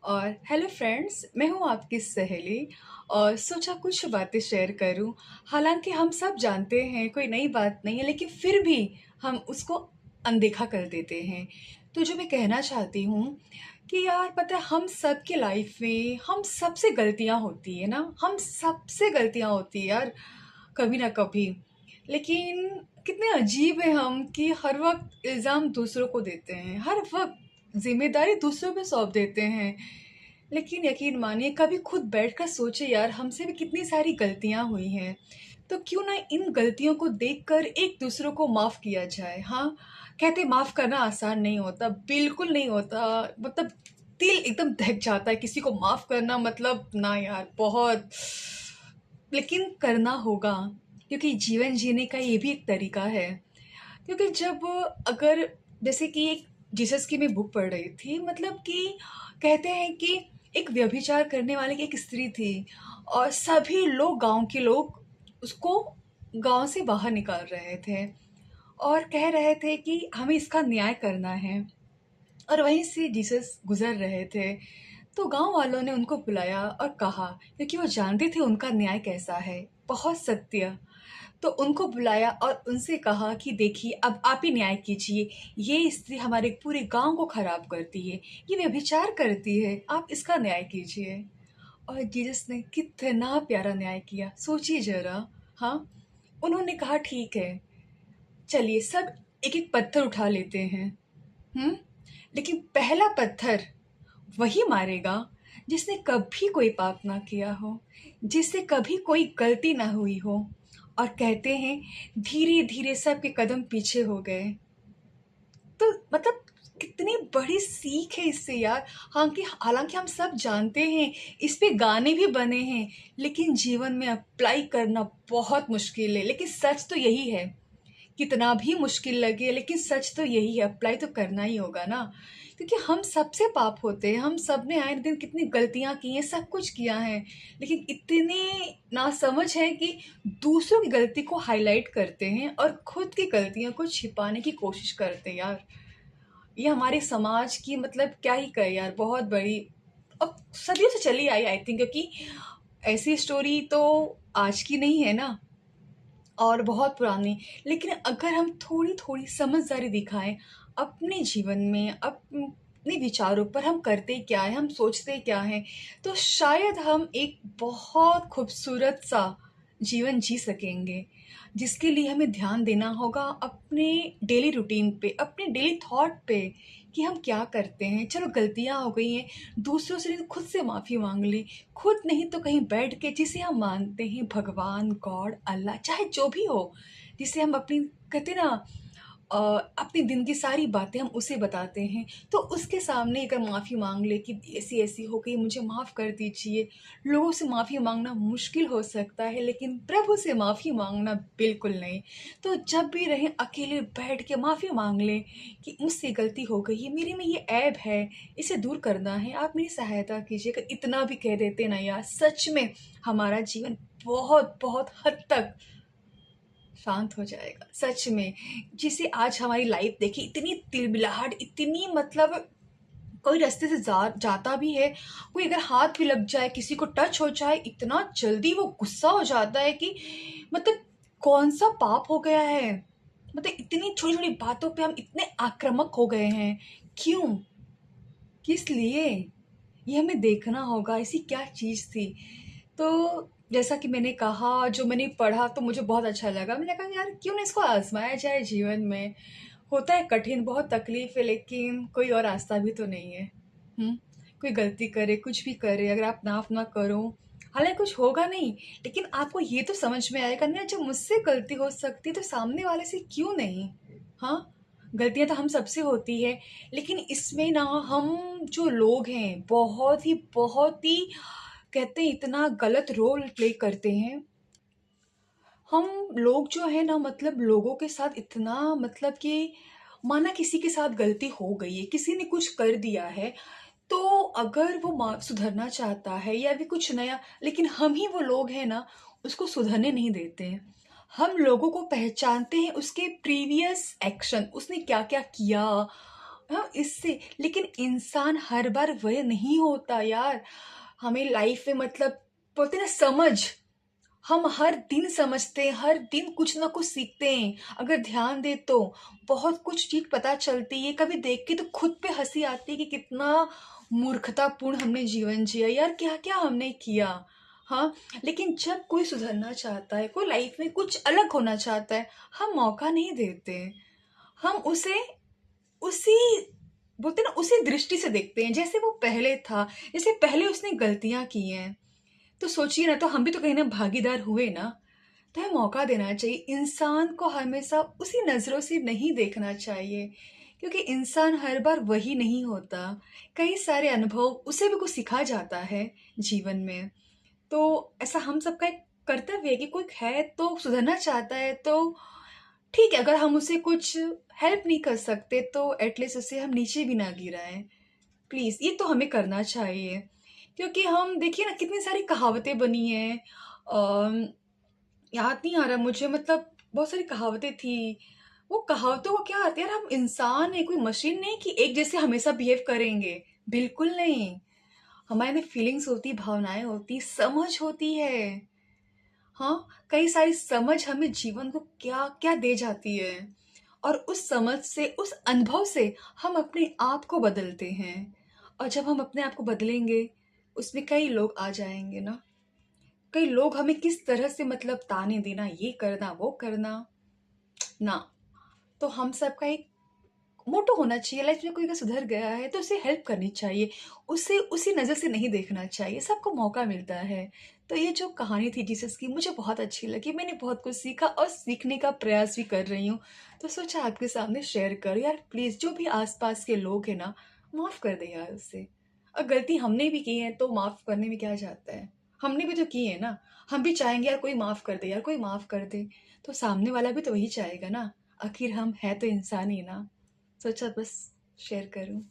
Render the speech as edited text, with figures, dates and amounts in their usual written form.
और hello friends, मैं हूँ आपकी सहेली और सोचा कुछ बातें शेयर करूँ। हालांकि हम सब जानते हैं कोई नई बात नहीं है, लेकिन फिर भी हम उसको अनदेखा कर देते हैं। तो जो मैं कहना चाहती हूँ कि यार पता है, हम सब की लाइफ में हम सबसे गलतियाँ होती है ना, हम सबसे गलतियाँ होती है यार, कभी ना कभी। लेकिन कितने अजीब है हम कि हर वक्त इल्ज़ाम दूसरों को देते हैं, हर वक्त जिम्मेदारी दूसरों पे सौंप देते हैं। लेकिन यकीन मानिए, कभी खुद बैठकर सोचे यार, हमसे भी कितनी सारी गलतियां हुई हैं। तो क्यों ना इन गलतियों को देखकर एक दूसरों को माफ किया जाए। हाँ, कहते माफ करना आसान नहीं होता, बिल्कुल नहीं होता। मतलब दिल एकदम दहक जाता है किसी को माफ करना, मतलब ना यार, बहुत। लेकिन करना होगा, क्योंकि जीवन जीने का ये भी एक तरीका है। क्योंकि जब अगर जैसे कि एक जीसस की मैं बुक पढ़ रही थी, मतलब कि कहते हैं कि एक व्यभिचार करने वाली एक स्त्री थी और सभी लोग, गांव के लोग, उसको गांव से बाहर निकाल रहे थे और कह रहे थे कि हमें इसका न्याय करना है। और वहीं से जीसस गुजर रहे थे, तो गांव वालों ने उनको बुलाया और कहा, क्योंकि वो जानते थे उनका न्याय कैसा है, बहुत सत्य। तो उनको बुलाया और उनसे कहा कि देखिए, अब आप ही न्याय कीजिए। ये स्त्री हमारे पूरे गांव को खराब करती है, ये व्यभिचार करती है, आप इसका न्याय कीजिए। और जीसस ने कितना प्यारा न्याय किया, सोचिए जरा। हाँ, उन्होंने कहा ठीक है, चलिए सब एक एक पत्थर उठा लेते हैं। हम्म। लेकिन पहला पत्थर वही मारेगा जिसने कभी कोई पाप ना किया हो, जिससे कभी कोई गलती ना हुई हो। और कहते हैं धीरे धीरे सबके कदम पीछे हो गए। तो मतलब कितनी बड़ी सीख है इससे यार। हालांकि हालांकि हम सब जानते हैं, इस पे गाने भी बने हैं, लेकिन जीवन में अप्लाई करना बहुत मुश्किल है। लेकिन सच तो यही है, कितना भी मुश्किल लगे, लेकिन सच तो यही है, अप्लाई तो करना ही होगा ना। क्योंकि हम सबसे पाप होते हैं, हम सब ने आए दिन कितनी गलतियां की हैं, सब कुछ किया है। लेकिन इतने नासमझ है कि दूसरों की गलती को हाईलाइट करते हैं और खुद की गलतियों को छिपाने की कोशिश करते हैं यार। ये हमारे समाज की, मतलब क्या ही कहे यार, बहुत बड़ी अब सदियों से चली आई, आई थिंक। क्योंकि ऐसी स्टोरी तो आज की नहीं है ना, और बहुत पुरानी। लेकिन अगर हम थोड़ी थोड़ी समझदारी दिखाएं अपने जीवन में, अपने विचारों पर, हम करते क्या है, हम सोचते क्या हैं, तो शायद हम एक बहुत खूबसूरत सा जीवन जी सकेंगे। जिसके लिए हमें ध्यान देना होगा अपने डेली रूटीन पे, अपने डेली थॉट पे, कि हम क्या करते हैं। चलो गलतियां हो गई हैं, दूसरों से नहीं तो खुद से माफ़ी मांग ली। खुद नहीं तो कहीं बैठ के, जिसे हम मानते हैं भगवान, गॉड, अल्लाह, चाहे जो भी हो, जिसे हम अपनी, कहते हैं ना, अपने दिन की सारी बातें हम उसे बताते हैं, तो उसके सामने अगर माफ़ी मांग ले कि ऐसी ऐसी हो गई, मुझे माफ़ कर दीजिए। लोगों से माफ़ी मांगना मुश्किल हो सकता है, लेकिन प्रभु से माफ़ी मांगना बिल्कुल नहीं। तो जब भी रहें, अकेले बैठ के माफ़ी मांग लें कि मुझसे गलती हो गई है, मेरे में ये ऐब है, इसे दूर करना है, आप मेरी सहायता कीजिए। अगर इतना भी कह देते ना यार, सच में हमारा जीवन बहुत बहुत हद तक शांत हो जाएगा, सच में। जिसे आज हमारी लाइफ देखी, इतनी तिलबिलाहट, इतनी, मतलब कोई रास्ते से जाता भी है, कोई अगर हाथ भी लग जाए, किसी को टच हो जाए, इतना जल्दी वो गुस्सा हो जाता है कि मतलब कौन सा पाप हो गया है। मतलब इतनी छोटी छोटी बातों पे हम इतने आक्रामक हो गए हैं, क्यों, किस लिए, ये हमें देखना होगा, ऐसी क्या चीज़ थी। तो जैसा कि मैंने कहा, जो मैंने पढ़ा तो मुझे बहुत अच्छा लगा। मैंने कहा यार, क्यों ना इसको आजमाया जाए जीवन में। होता है कठिन, बहुत तकलीफ है, लेकिन कोई और रास्ता भी तो नहीं है। हम्म। कोई गलती करे, कुछ भी करे, अगर आप माफ ना करो, हालांकि कुछ होगा नहीं, लेकिन आपको ये तो समझ में आएगा ना, जब मुझसे गलती हो सकती है तो सामने वाले से क्यों नहीं। हाँ, गलतियां तो हम सबसे होती है। लेकिन इसमें ना, हम जो लोग हैं बहुत ही कहते हैं, इतना गलत रोल प्ले करते हैं। हम लोग जो है ना, मतलब लोगों के साथ इतना, मतलब कि माना किसी के साथ गलती हो गई है, किसी ने कुछ कर दिया है, तो अगर वो सुधरना चाहता है या भी कुछ नया, लेकिन हम ही वो लोग हैं ना, उसको सुधरने नहीं देते हैं। हम लोगों को पहचानते हैं उसके प्रीवियस एक्शन, उसने क्या क्या किया, हाँ, इससे लेकिन इंसान हर बार वह नहीं होता यार। हमें लाइफ में मतलब बोलते हैं ना समझ, हम हर दिन समझते हैं, हर दिन कुछ ना कुछ सीखते हैं। अगर ध्यान दे तो बहुत कुछ चीज़ पता चलती है। कभी देख के तो खुद पे हँसी आती है कि कितना मूर्खतापूर्ण हमने जीवन जिया यार, क्या-क्या हमने किया। हाँ, लेकिन जब कोई सुधरना चाहता है, कोई लाइफ में कुछ अलग होना चाहता है, हम मौका नहीं देते। हम उसे उसी बोलते हैं ना उसी दृष्टि से देखते हैं जैसे वो पहले था, जैसे पहले उसने गलतियाँ की हैं। तो सोचिए ना, तो हम भी तो कहीं ना भागीदार हुए ना। तो हमें मौका देना चाहिए, इंसान को हमेशा उसी नज़रों से नहीं देखना चाहिए, क्योंकि इंसान हर बार वही नहीं होता। कई सारे अनुभव उसे भी कुछ सिखा जाता है जीवन में। तो ऐसा हम सबका एक कर्तव्य है कि कोई है तो सुधरना चाहता है तो ठीक है, अगर हम उसे कुछ हेल्प नहीं कर सकते तो एटलीस्ट उसे हम नीचे भी ना गिराएं। प्लीज़ ये तो हमें करना चाहिए, क्योंकि हम देखिए ना कितनी सारी कहावतें बनी हैं। अम, याद नहीं आ रहा मुझे, मतलब बहुत सारी कहावतें थी। वो कहावतों का क्या अर्थ है यार, हम इंसान है, कोई मशीन नहीं कि एक जैसे हमेशा बिहेव करेंगे। बिल्कुल नहीं। हमारे में फीलिंग्स होती, भावनाएं होती, समझ होती है। हाँ, कई सारी समझ हमें जीवन को क्या क्या दे जाती है। और उस समझ से, उस अनुभव से हम अपने आप को बदलते हैं। और जब हम अपने आप को बदलेंगे, उसमें कई लोग आ जाएंगे ना। कई लोग हमें किस तरह से मतलब ताने देना, ये करना वो करना ना। तो हम सबका एक मोटो होना चाहिए, लाइफ में कोई अगर सुधर गया है तो उसे हेल्प करनी चाहिए। उसे उसी नज़र से नहीं देखना चाहिए, सबको मौका मिलता है। तो ये जो कहानी थी जीसस की, मुझे बहुत अच्छी लगी, मैंने बहुत कुछ सीखा और सीखने का प्रयास भी कर रही हूँ। तो सोचा आपके सामने शेयर करो यार। प्लीज़ जो भी आसपास के लोग हैं ना, माफ़ कर दे यार उससे। और गलती हमने भी की है तो माफ़ करने में क्या जाता है। हमने भी तो की है ना। हम भी चाहेंगे यार कोई माफ़ कर दे, यार कोई माफ़ कर दे। तो सामने वाला भी तो वही चाहेगा ना। आखिर हम है तो इंसान ही ना। सोचा बस शेयर करूं।